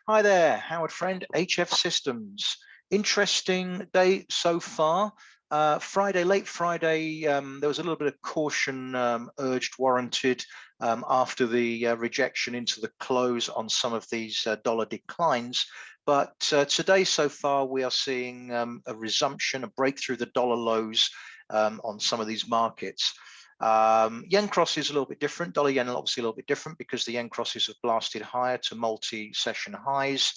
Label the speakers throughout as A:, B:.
A: Hi there, Howard Friend, HF Systems. Interesting day so far. Late Friday, there was a little bit of caution urged, warranted after the rejection into the close on some of these dollar declines. But today so far, we are seeing a resumption, a breakthrough the dollar lows on some of these markets. Yen cross is a little bit different. Dollar yen obviously a little bit different because the yen crosses have blasted higher to multi-session highs.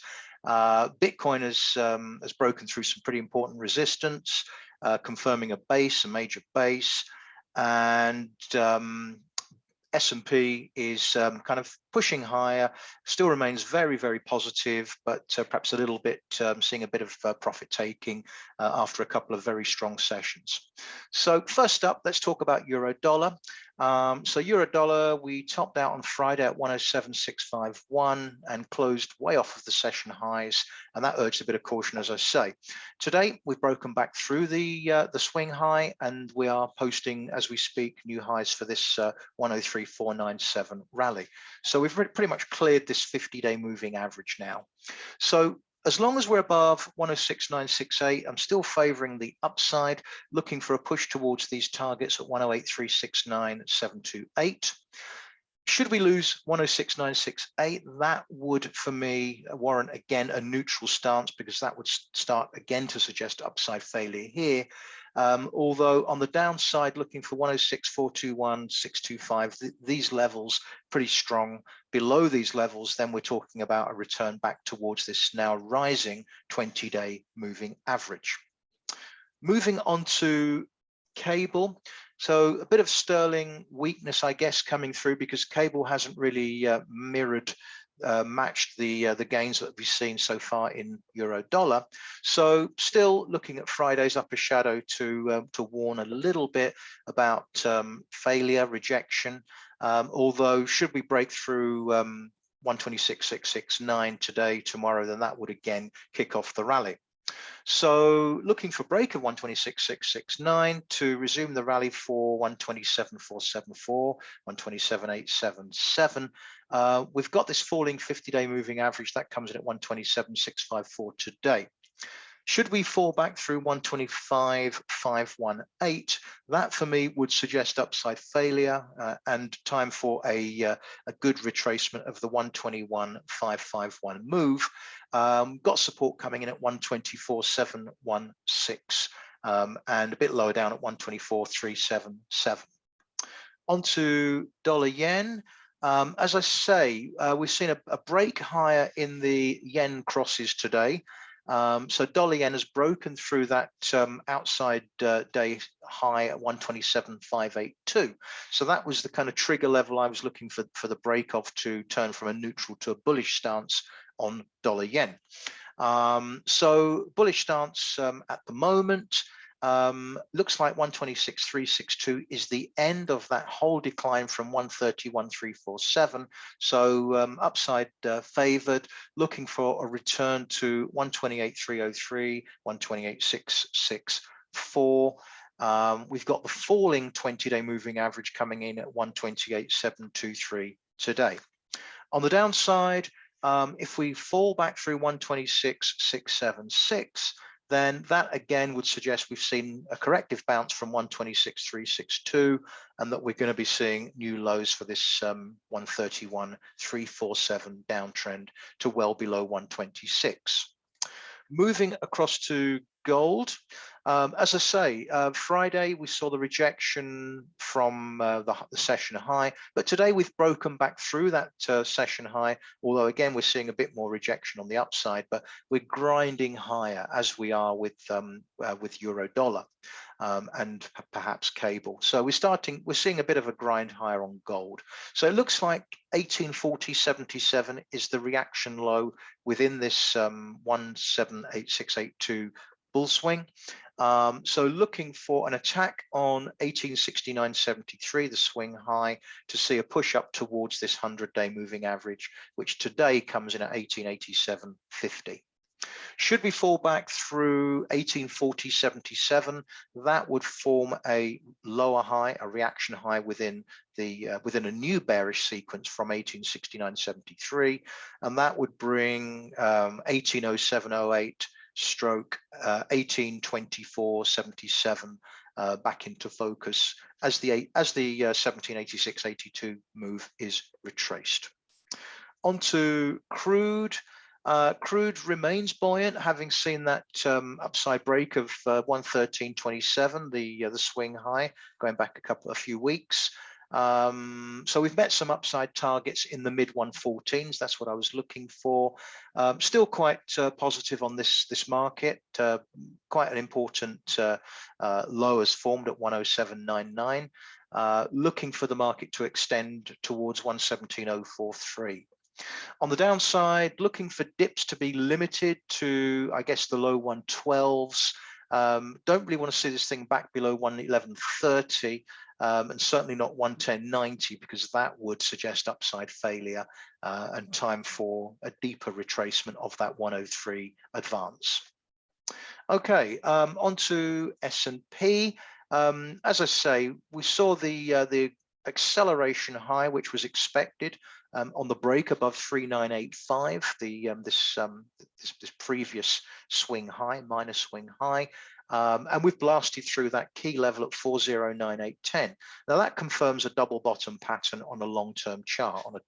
A: Bitcoin has broken through some pretty important resistance, confirming a major base, and S&P is kind of pushing higher, still remains very, very positive, but perhaps a little bit seeing a bit of profit taking after a couple of very strong sessions. So first up, let's talk about euro dollar. So euro dollar, we topped out on Friday at 107.651 and closed way off of the session highs, and that urged a bit of caution, as I say. Today, we've broken back through the swing high, and we are posting, as we speak, new highs for this 103.497 rally. So we've pretty much cleared this 50-day moving average now. So as long as we're above 106.968, I'm still favoring the upside, looking for a push towards these targets at 108.369.728. Should we lose 106.968, that would, for me, warrant again a neutral stance, because that would start again to suggest upside failure here. Although on the downside, looking for 106.421, 625, these levels pretty strong. Below these levels, then we're talking about a return back towards this now rising 20-day moving average. Moving on to cable. So a bit of sterling weakness, I guess, coming through because cable hasn't really matched the gains that we've seen so far in euro dollar. So still looking at Friday's upper shadow to warn a little bit about failure, rejection. Although should we break through 126.669 today, tomorrow, then that would again kick off the rally. So looking for break of 126.669 to resume the rally for 127.474, 127.877. We've got this falling 50-day moving average that comes in at 127.654 today. Should we fall back through 125.518, that for me would suggest upside failure and time for a good retracement of the 121.551 move. Got support coming in at 124.716 and a bit lower down at 124.377. On to dollar yen. As I say, we've seen a break higher in the yen crosses today. So dollar yen has broken through that outside day high at 127.582. So that was the kind of trigger level I was looking for the break of to turn from a neutral to a bullish stance on dollar yen. So bullish stance at the moment. Looks like 126.362 is the end of that whole decline from 131.347. So upside favored, looking for a return to 128.303, 128.664. We've got the falling 20-day moving average coming in at 128.723 today. On the downside, if we fall back through 126.676, then that again would suggest we've seen a corrective bounce from 126.362 and that we're going to be seeing new lows for this 131.347 downtrend to well below 126. Moving across to gold. As I say, Friday we saw the rejection from the session high, but today we've broken back through that session high, although again we're seeing a bit more rejection on the upside, but we're grinding higher as we are with euro dollar and perhaps cable. So we're seeing a bit of a grind higher on gold. So it looks like 1840.77 is the reaction low within this 178682 bull swing. So looking for an attack on 1869.73, the swing high, to see a push up towards this 100-day moving average, which today comes in at 1887.50. Should we fall back through 1840.77, that would form a lower high, a reaction high within a new bearish sequence from 1869.73, and that would bring 1807.08 stroke 1824.77 back into focus as the 1786.82 move is retraced. Onto crude. Crude remains buoyant, having seen that upside break of 113.27, the swing high, going back a few weeks. So we've met some upside targets in the mid 114s. That's what I was looking for. Still quite positive on this market. Quite an important low has formed at 107.99. Looking for the market to extend towards 117.043. On the downside, looking for dips to be limited to, I guess, the low 112s. Don't really want to see this thing back below 111.30 and certainly not 110.90, because that would suggest upside failure and time for a deeper retracement of that 103 advance. Okay, on to S&P. As I say, we saw the acceleration high, which was expected on the break above 3985, this previous swing high, minor swing high, and we've blasted through that key level at 409810. Now that confirms a double bottom pattern on a long-term chart, on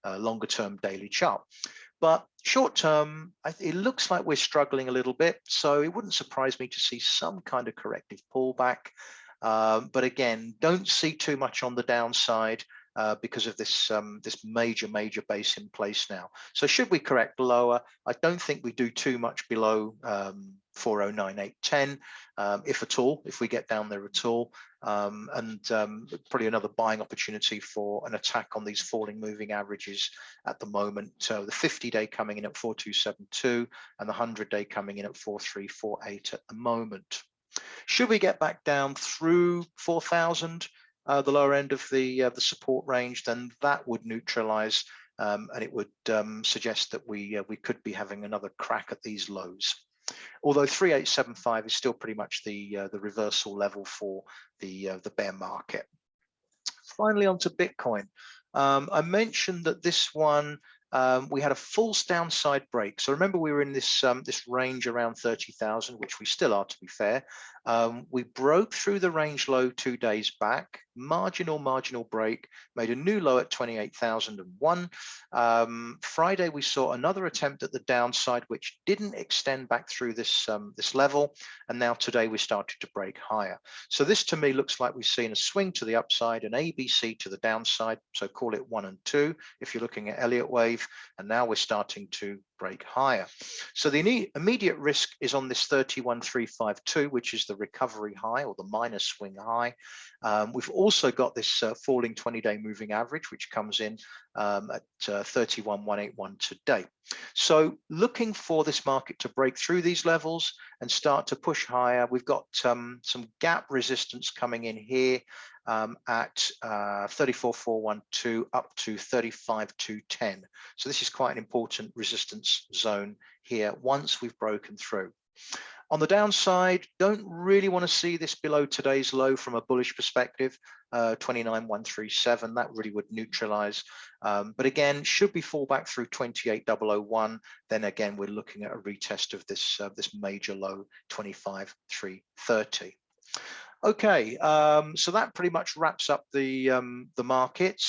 A: a longer-term daily chart. But short term, it looks like we're struggling a little bit, so it wouldn't surprise me to see some kind of corrective pullback. But again, don't see too much on the downside because of this major base in place now. So should we correct lower, I don't think we do too much below 409810, if at all, if we get down there at all. And probably another buying opportunity for an attack on these falling moving averages at the moment. The 50-day coming in at 4272 and the 100-day coming in at 4348 at the moment. Should we get back down through 4,000, the lower end of the support range, then that would neutralize and it would suggest that we could be having another crack at these lows. Although 3875 is still pretty much the reversal level for the bear market. Finally, onto Bitcoin. I mentioned that this one we had a false downside break. So remember, we were in this range around 30,000, which we still are, to be fair. We broke through the range low 2 days back, marginal break, made a new low at 28,001. Friday we saw another attempt at the downside, which didn't extend back through this level, and now today we started to break higher. So this to me looks like we've seen a swing to the upside, an ABC to the downside, so call it 1 and 2 if you're looking at Elliott wave, and now we're starting to break higher. So the immediate risk is on this 31,352, which is the recovery high or the minor swing high. We've also got this falling 20-day moving average, which comes in at 31,181 today. So looking for this market to break through these levels and start to push higher. We've got some gap resistance coming in here at 34,412 up to 35,210. So this is quite an important resistance zone here once we've broken through. On the downside, don't really want to see this below today's low from a bullish perspective, 29,137. That really would neutralize. But again, should we fall back through 28,001, then again we're looking at a retest of this major low, 25,330. Okay, so that pretty much wraps up the markets.